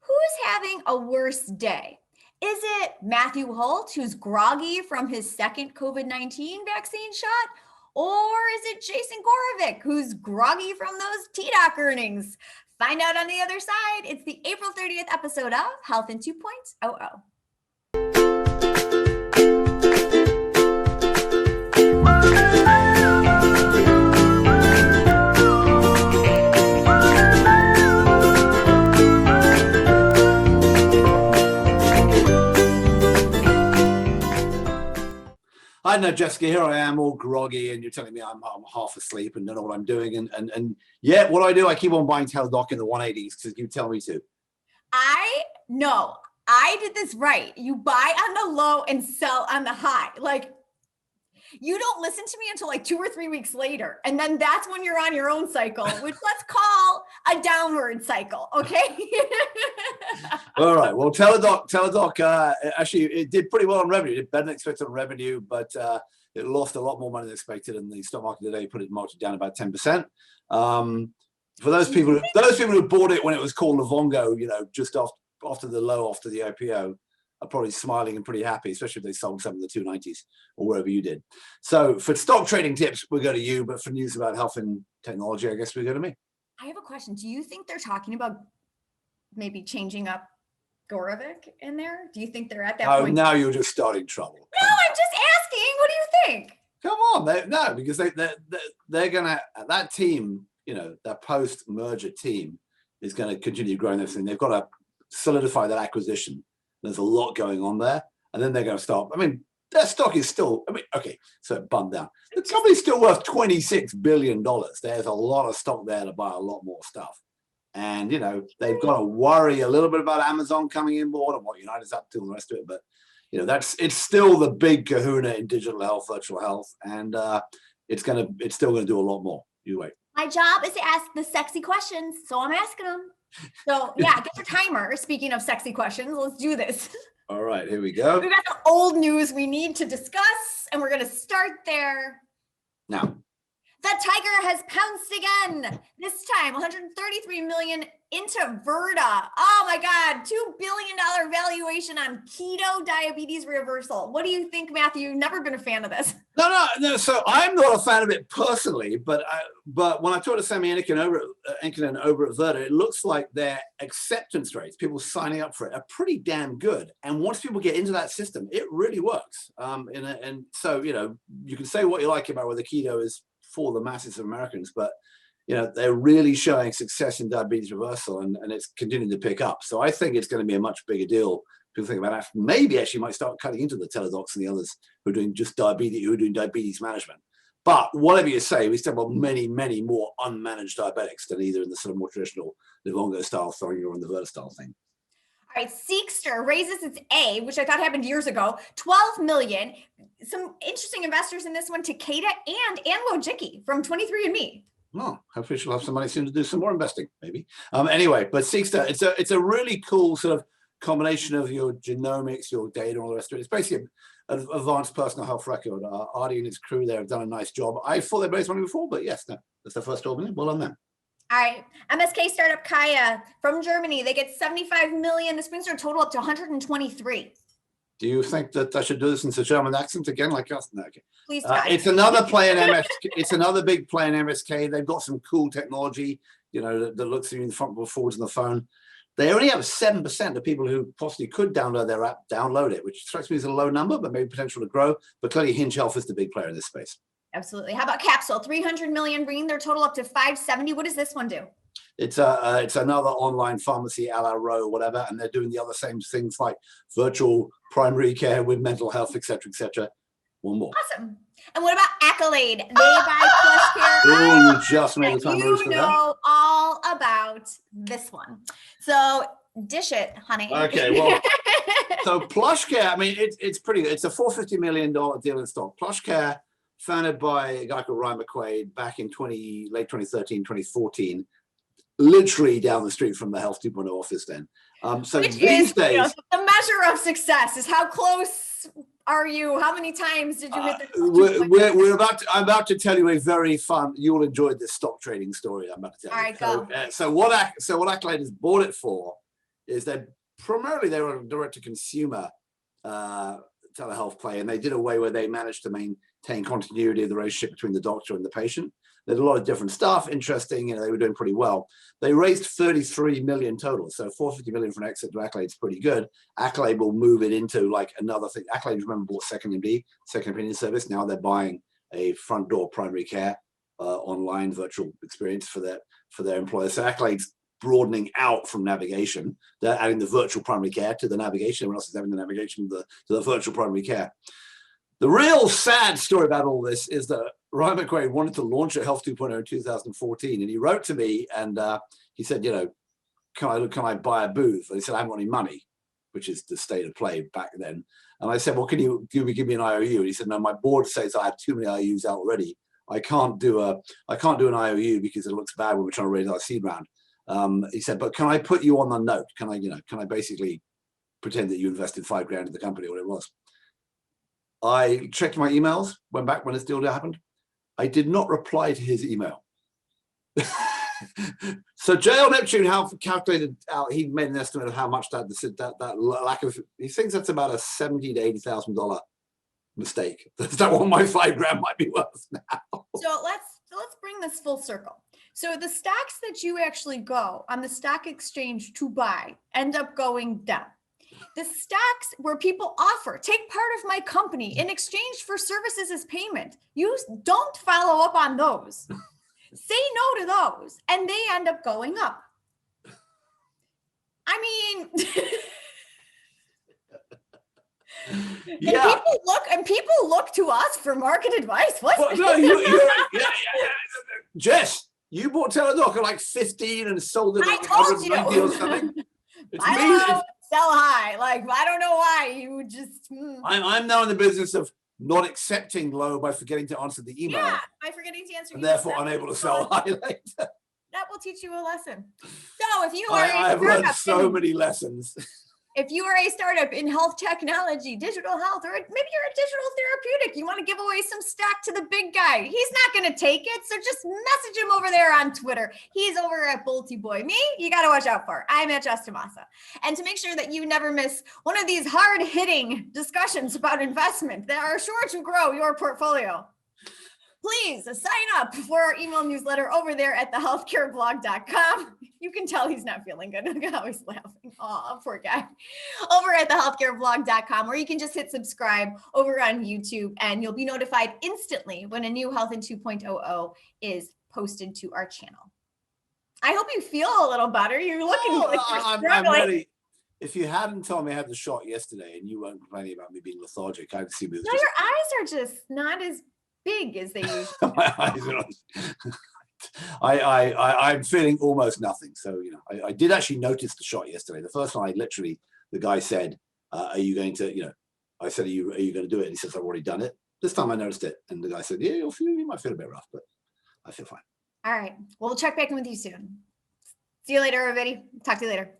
Who's having a worse day? Is it Matthew Holt, who's groggy from his second COVID-19 vaccine shot? Or is it Jason Gorovic, who's groggy from those TDOC earnings? Find out on the other side. It's the April 30th episode of Health in 2.0. I know, Jessica, here I am all groggy and you're telling me I'm half asleep and don't know what I'm doing. And yet what I keep on buying TDOC in the 180s because you tell me to. I did this right. You buy on the low and sell on the high. Like, you don't listen to me until like 2 or 3 weeks later. And then that's when you're on your own cycle, which let's call a downward cycle. Okay. All right. Well, TDOC, actually, it did pretty well on revenue. It did better than expected on revenue, but it lost a lot more money than expected. And the stock market today put it marked down about 10%. For those people who bought it when it was called Livongo, just after the low, after the IPO, are probably smiling and pretty happy, especially if they sold some of the 290s or wherever you did. So for stock trading tips, we go to you, but for news about health and technology, I guess we go to me. I have a question. Do you think they're talking about maybe changing up Gorovic in there? Do you think they're at that point? Oh, now you're just starting trouble. No, I'm just asking. What do you think? Come on. Because they're going to, that team, that post-merger team is going to continue growing everything. They've got to solidify that acquisition. There's a lot going on there. And then they're going to start. I mean, their stock is still, okay, so it bumped down. The company's still worth $26 billion. There's a lot of stock there to buy a lot more stuff. And, they've got to worry a little bit about Amazon coming in board and what United's up to and the rest of it. But, it's still the big kahuna in digital health, virtual health. And it's still going to do a lot more. You wait. My job is to ask the sexy questions. So I'm asking them. So yeah, get your timer. Speaking of sexy questions, let's do this. All right, here we go. We've got some old news we need to discuss, and we're going to start there. Now. The tiger has pounced again. This time, $133 million into Virta. Oh my God, $2 billion valuation on keto diabetes reversal. What do you think, Matthew? You've never been a fan of this. No. So I'm not a fan of it personally, but when I talked to Sammy Enniken over at Virta, it looks like their acceptance rates, people signing up for it, are pretty damn good. And once people get into that system, it really works. And so, you can say what you like about whether keto is for the masses of Americans, but they're really showing success in diabetes reversal, and it's continuing to pick up. So I think it's going to be a much bigger deal. People think about it. Maybe actually might start cutting into the TDOCs and the others who are doing just diabetes, who are doing diabetes management. But whatever you say, we still have many, many more unmanaged diabetics than either in the sort of more traditional Livongo style thing or in the Virta style thing. All right, Seqster raises its A, which I thought happened years ago, $12 million. Some interesting investors in this one, Takeda and Wojcicki from 23andMe. Oh, hopefully she'll have some money soon to do some more investing, maybe. Anyway, but Seqster, it's a really cool sort of combination of your genomics, your data, and all the rest of it. It's basically an advanced personal health record. Artie and his crew there have done a nice job. I thought they raised money before, but yes, no, that's their first 12 million. Well on them. All right, MSK startup Kaia from Germany. They get 75 million. This brings their total up to 123. Do you think that I should do this in a German accent again, like us? No, okay. Please. It's another play in MSK. It's another big play in MSK. They've got some cool technology, that looks at you in the front or forwards on the phone. They only have 7% of people who possibly could download their app, download it, which strikes me as a low number, but maybe potential to grow. But clearly Hinge Health is the big player in this space. Absolutely. How about Capsule? 300 million, bringing their total up to 570. What does this one do? It's another online pharmacy, a la Ro, whatever, and they're doing the other same things like virtual primary care with mental health, et cetera, One more. Awesome. And what about Accolade? They buy PlushCare. Oh, you just made the time. You know all about this one. So dish it, honey. Okay, well, so PlushCare, it's pretty good. It's a $450 million deal in stock. PlushCare, founded by a guy called Ryan McQuaid back in late 2013, 2014, literally down the street from the Health 2.0 office then. So which these is, days... the measure of success is how close are you? How many times did you hit the... I'm about to tell you a very fun... You'll enjoy this stock trading story I'm about to tell you. All right, go. So what Accolade has bought it for is they're a direct-to-consumer telehealth play, and they did a way where they managed to maintain continuity of the relationship between the doctor and the patient. They did a lot of different stuff, interesting, they were doing pretty well. They raised 33 million total, so 450 million from exit to Accolade is pretty good. Accolade will move it into like another thing. Accolade, remember, bought Second Opinion service. Now they're buying a front door primary care online virtual experience for their employers. So Accolade's broadening out from navigation. They're adding the virtual primary care to the navigation. Everyone else is having the navigation to the virtual primary care. The real sad story about all this is that Ryan McQuaid wanted to launch a Health 2.0 in 2014, and he wrote to me and he said, can I buy a booth? And he said, I haven't got any money, which is the state of play back then. And I said, well, can you give me an IOU? And he said, no, my board says I have too many IOUs out already. I can't do an IOU because it looks bad when we're trying to raise our seed round. He said, but can I put you on the note? Can I basically pretend that you invested $5,000 in the company or whatever it was? I checked my emails, went back when this deal happened. I did not reply to his email. So JL Neptune calculated out, he made an estimate of how much that lack of, he thinks that's about a $70,000 to $80,000 mistake. That's not what my $5,000 might be worth now. So let's bring this full circle. So the stocks that you actually go on the stock exchange to buy end up going down. The stocks where people offer, take part of my company in exchange for services as payment. You don't follow up on those. Say no to those, and they end up going up. I mean, yeah. People look to us for market advice. What? Well, no, Jess, you bought Teladoc at like 15 and sold it at 190 or something. It's sell high. Like, I don't know why you just. I'm now in the business of not accepting low by forgetting to answer the email. Yeah, by forgetting to answer. And therefore unable to sell high later. That will teach you a lesson. So if you are, I have learned so many lessons. If you are a startup in health technology, digital health, or maybe you're a digital therapeutic, you want to give away some stock to the big guy. He's not going to take it. So just message him over there on Twitter. He's over at Bolty Boy. Me, you got to watch out for. I'm at Jess and Matthew. And to make sure that you never miss one of these hard-hitting discussions about investment that are sure to grow your portfolio, please sign up for our email newsletter over there at thehealthcareblog.com. You can tell he's not feeling good. Look how he's laughing. Oh, poor guy. Over at thehealthcareblog.com, where you can just hit subscribe over on YouTube, and you'll be notified instantly when a new Health in 2.0 is posted to our channel. I hope you feel a little better. You're looking like you're struggling. I'm ready. If you hadn't told me I had the shot yesterday and you weren't complaining about me being lethargic, I'd see me. No, your eyes are just not as big as they usually are. My eyes are I'm feeling almost nothing. So, I did actually notice the shot yesterday. The first one, the guy said, are you going to, I said, are you going to do it? And he says, I've already done it. This time I noticed it. And the guy said, yeah, you might feel a bit rough, but I feel fine. All right. Well, we'll check back in with you soon. See you later, everybody. Talk to you later.